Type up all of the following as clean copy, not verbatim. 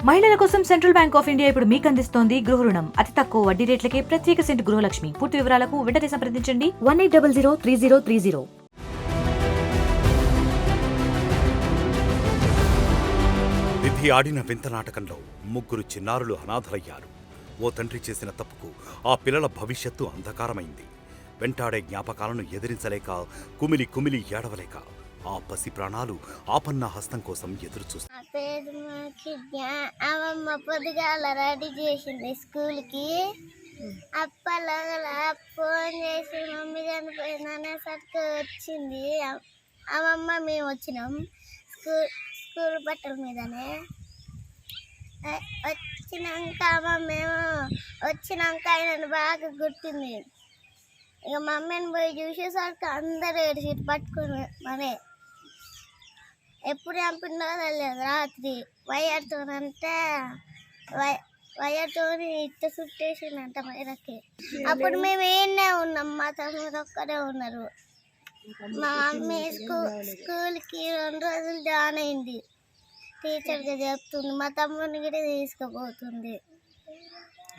మహిళల కోసం central bank of India ఇప్పుడు మీకు అందిస్తోంది గృహ రుణం. అతి తక్కువ వడ్డీ రేట్లకే ప్రత్యేక సెంటు గృహలక్ష్మి. పూర్తి వివరాలకు వెంటనే సంప్రదించండి 18003030. విధి ఆడిన వింత నాటకంలో ముగ్గురు చిన్నారులు అనాథలయ్యారు. ఓ తండ్రి చేసిన తప్పుకు ఆ పిల్లల భవిష్యత్తు అంధకారమైంది. వెంటాడే జ్ఞాపకాలను ఎదిరించలేక కుమిలి కుమిలి ఏడవలేక ఆ పసి ప్రాణాలు ఆపన్న హస్తం కోసం ఎదురుచూస్తారు. అవమ్మ పొద్దుగాల రెడీ చేసింది స్కూల్కి. అప్పలా ఫోన్ చేసి మమ్మీ చనిపోయిందనేసరికి వచ్చింది అవమ్మ. మేము వచ్చినాం స్కూల్ బట్టల మీదనే. వచ్చినాక అమ్మ మేము వచ్చినాక ఆయన బాగా గుర్తుంది. ఇక మమ్మీని పోయి చూసేసరికి అందరూ ఏడు పట్టుకుని మనే ఎప్పుడు చంపిందో తెలియదు. రాత్రి వైర్తోనంటే వైర్తో ఇట్ట చుట్టేసిందంట వైరకి. అప్పుడు మేము ఏనే ఉన్నాం, మా తమ్ముడు ఒక్కడే ఉన్నారు. మా మమ్మీ స్కూల్కి 2 రోజులు జాయిన్ అయింది. టీచర్గా చెప్తుంది, మా తమ్ముడిని కూడా తీసుకుపోతుంది.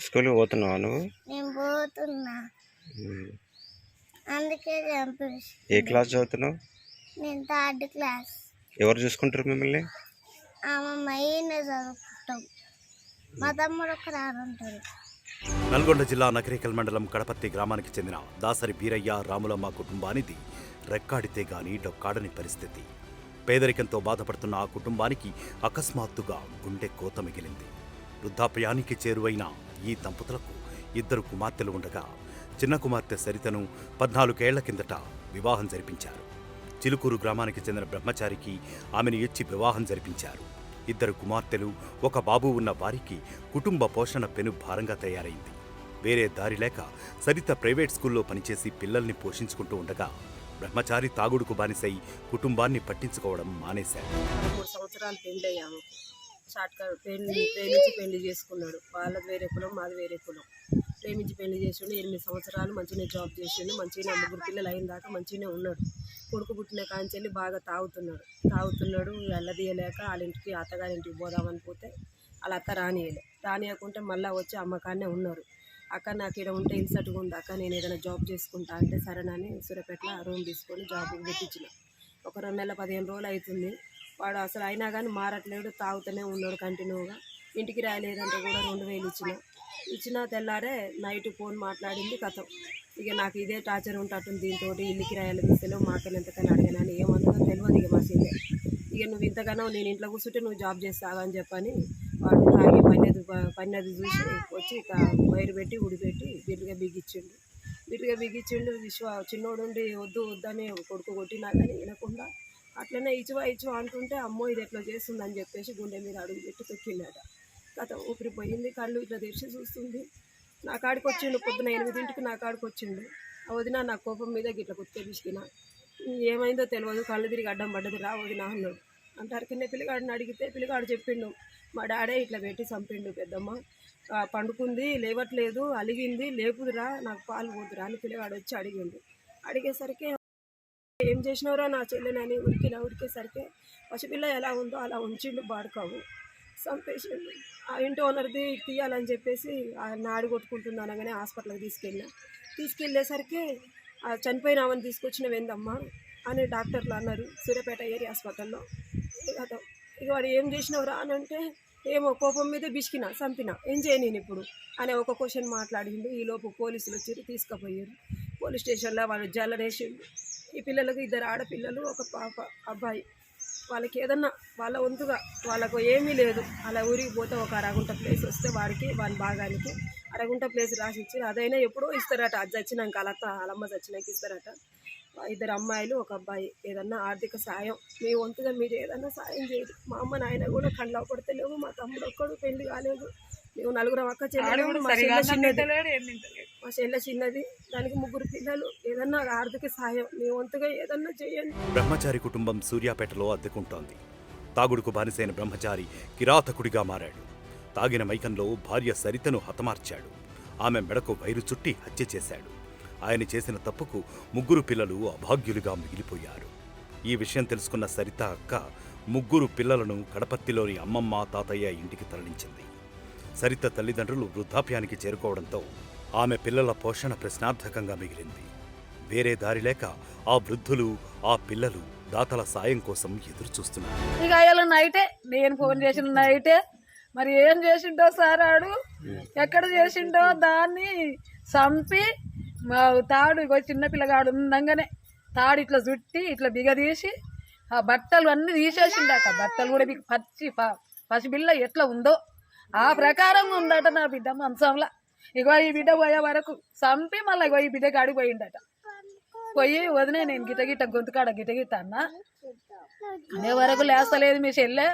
స్కూల్కి పోతున్నావా నువ్వు? నేను పోతున్నా, అందుకే చంపేసి. ఏ క్లాస్ చదువుతున్నావు? నేను 3rd క్లాస్. ఎవరు చూసుకుంటారు మిమ్మల్ని? అమ్మమ్మ ఈయన చదువుకుంటాం, మా తమ్ముడు ఒక్క రానుంటాడు. నల్గొండ జిల్లా నకరేకల్ మండలం కడపత్తి గ్రామానికి చెందిన దాసరి బీరయ్య రాములమ్మ కుటుంబానిది రెక్కాడితే గాని డొక్కాడని పరిస్థితి. పేదరికంతో బాధపడుతున్న ఆ కుటుంబానికి అకస్మాత్తుగా గుండె కోత మిగిలింది. వృద్ధాప్యానికి చేరువైన ఈ దంపతులకు 2 కుమార్తెలు ఉండగా చిన్న కుమార్తె సరితను 14 ఏళ్ల కిందట వివాహం జరిపించారు. చిలుకూరు గ్రామానికి చెందిన బ్రహ్మచారికి ఆమెను ఇచ్చి వివాహం జరిపించారు. 2 కుమార్తెలు 1 బాబు ఉన్న వారికి కుటుంబ పోషణ పెను భారంగా తయారైంది. వేరే దారి లేక సరిత ప్రైవేట్ స్కూల్లో పనిచేసి పిల్లల్ని పోషించుకుంటూ ఉండగా బ్రహ్మచారి తాగుడుకు బానిసై కుటుంబాన్ని పట్టించుకోవడం మానేశారు. 3 సంవత్సరాలు పెళ్ళయ్యాము. ప్రేమించి పెళ్లి చేసుకున్నాడు. వాళ్ళది వేరే కులం, మాది వేరే కులం. ప్రేమించి పెళ్లి చేసిండు. 8 సంవత్సరాలు మంచిగానే జాబ్ చేసిండు. మంచిగానే 3 పిల్లలు అయిన దాకా మంచిగానే ఉన్నాడు. కొడుకు పుట్టిన కాంచెల్లి బాగా తాగుతున్నాడు. వెళ్ళదీయలేక వాళ్ళ ఇంటికి అత్తగారింటికి పోదామని పోతే వాళ్ళ అత్త రానియకుంటే మళ్ళీ వచ్చి అమ్మకాన్నే ఉన్నారు. అక్క నాకు ఇక్కడ ఉంటే ఇన్సర్ట్గా ఉంది అక్క, నేను ఏదైనా జాబ్ చేసుకుంటా అంటే సరేనని సూర్యాపేటలో రూమ్ తీసుకొని జాబ్ పెట్టించిన. ఒక 2 నెలల 15 రోజులు అవుతుంది. వాడు అసలు అయినా కానీ మారట్లేడు, తాగుతూనే ఉన్నాడు కంటిన్యూగా. ఇంటికి రాయలేదంటే కూడా 2000 ఇచ్చిన తెల్లారే నైట్ ఫోన్ మాట్లాడింది కథం. ఇక నాకు ఇదే టార్చర్ ఉంటట్టుంది, దీంతో ఇల్లుకి రాయాలి తీసేలో మాకని ఎంతకని అడిగానని ఏమన్నా తెలియదు. ఇక మా సీదే ఇక నువ్వు ఇంతగానో నేను ఇంట్లో కూర్చుంటే నువ్వు జాబ్ చేస్తావా అని చెప్పని వాడు తాగి పన్నది చూసి వచ్చి ఇక వైరు పెట్టి ఉడిపెట్టి బిర్రుగా బిగించిండు. చిన్నోడుండి వద్దు వద్దని కొడుకు కొట్టినా కానీ వినకుండా అట్లనే ఇచ్చువా అంటుంటే అమ్మో ఇది ఎట్లా చేస్తుందని చెప్పేసి గుండె మీద అడుగు పెట్టి తొక్కిందట. కథ ఊపిరిపోయింది. కళ్ళు ఇట్లా తెరిచి చూస్తుంది. నా కాడికి వచ్చిండు. పొద్దున 8ంటికి నా కాడికి వచ్చిండు. వదిన నా కోపం మీద గిట్ల కుత్తే పిసికిన, ఏమైందో తెలియదు, కళ్ళు తిరిగి అడ్డం పడ్డది రా వదిన అన్నాడు. అంటారు కింద పిల్లగాడిని అడిగితే పిల్లగాడు చెప్పిండు, మా డాడే ఇట్లా పెట్టి చంపిండు పెద్దమ్మ, పండుకుంది లేవట్లేదు, అలిగింది లేపుదురా, నాకు పాలు పోదురా అని పిల్లగాడు వచ్చి అడిగేసరికి ఏం చేసినవరా నా చెల్లెనని ఉరికేసరికి పసిపిల్ల ఎలా ఉందో అలా ఉంచిండు బాడుకావు, చంపేసిండు. ఆ ఇంటి ఓనర్ది తీయాలని చెప్పేసి నాడి కొట్టుకుంటుంది అనగానే హాస్పిటల్కి తీసుకెళ్ళేసరికి చనిపోయిన ఆమెను తీసుకొచ్చినవేందమ్మా అని డాక్టర్లు అన్నారు సూర్యాపేట ఏరియా హాస్పిటల్లో. ఇక వాడు ఏం చేసినవరా అని అంటే ఏమో కోపం మీద బిసికినా చంపినా ఏం చేయను నేను ఇప్పుడు అనే ఒక క్వశ్చన్ మాట్లాడిండు. ఈలోపు పోలీసులు వచ్చి తీసుకుపోయారు. పోలీస్ స్టేషన్లో వాళ్ళు జల్లరేసిండు. ఈ పిల్లలకు 2 ఆడపిల్లలు, 1 పాప అబ్బాయి. వాళ్ళకి ఏదన్నా వాళ్ళ వంతుగా వాళ్ళకు ఏమీ లేదు. అలా ఊరికి పోతే ఒక అరగుంట ప్లేస్ వస్తే వాని భాగానికి అరగుంట ప్లేస్ రాసి ఇచ్చి అదైనా ఎప్పుడో ఇస్తారట. అది చచ్చినాక వాళ్ళమ్మ చచ్చినాక ఇస్తారట. 2 అమ్మాయిలు 1 అబ్బాయి. ఏదన్నా ఆర్థిక సాయం మీ వంతుగా మీరు ఏదన్నా సాయం చేయదు. మా అమ్మ నాయన కూడా కళ్ళ పడతలేవు. మా తమ్ముడు ఒక్కడు పెళ్లి కాలేదు. మేము 4 అక్క చెల్లెలు, మా చెల్లె చిన్నది, దానికి 3 పిల్లలు. ఏదన్నా ఆర్థిక సాయం మీ వంతుగా ఏదన్నా చేయండి. బ్రహ్మచారి కుటుంబం సూర్యాపేటలో అద్దెకుంటోంది. తాగుడుకు బానిసైన బ్రహ్మచారి కిరాతకుడిగా మారాడు. తాగిన మైకంలో భార్య సరితను హతమార్చాడు. ఆమె మెడకు వైరు చుట్టి హత్య చేశాడు. ఆయన చేసిన తప్పుకు 3 పిల్లలు అభాగ్యులుగా మిగిలిపోయారు. ఈ విషయం తెలుసుకున్న సరిత అక్క ముగ్గురు పిల్లలను కడపత్తిలోని అమ్మమ్మ తాతయ్య ఇంటికి తరలించింది. సరిత తల్లిదండ్రులు వృద్ధాప్యానికి చేరుకోవడంతో ఆమె పిల్లల పోషణ ప్రశ్నార్థకంగా మిగిలింది. వేరే దారి లేక ఆ వృద్ధులు, ఆ పిల్లలు దాతల సాయం కోసం ఎదురుచూస్తున్నారు. ఇక అయ్యాల నైటే నేను ఫోన్ చేసిన నైటే మరి ఏం చేసిండో సార్ ఆడు ఎక్కడ చేసిండో దాన్ని చంపి తాడు ఇగో చిన్న పిల్లగాడు ఉండంగానే తాడు ఇట్లా చుట్టి ఇట్లా బిగదీసి ఆ బట్టలు అన్నీ తీసేసిండట. బట్టలు కూడా మీకు పసిబిల్ల ఎట్లా ఉందో ఆ ప్రకారంగా ఉందట నా బిడ్డ మంచంలో. ఇగో ఈ బిడ్డ పోయే వరకు చంపి మళ్ళీ ఇగో ఈ బిడ్డ కాడికి పోయిండట. పోయి వదినే నేను గిటగిట గొంతుకాడ గిటగిట అన్నా అనే వరకు లేస్తలేదు మీ చెల్లె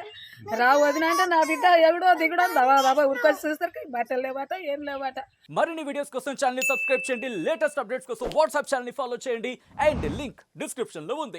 రా వదిన అంటే నా బిడ్డ ఎగుడో దిగుడో దబా ఉరికొచ్చి చూస్తారు బట్టలు లేవాట ఏం లేవాట. మరిన్ని వీడియోస్ కోసం ఛానల్ ని సబ్స్క్రైబ్ చేయండి. లేటెస్ట్ అప్డేట్స్ కోసం వాట్సాప్ ఛానల్ ని ఫాలో చేయండి. అండ్ లింక్ డిస్క్రిప్షన్ లో ఉంది.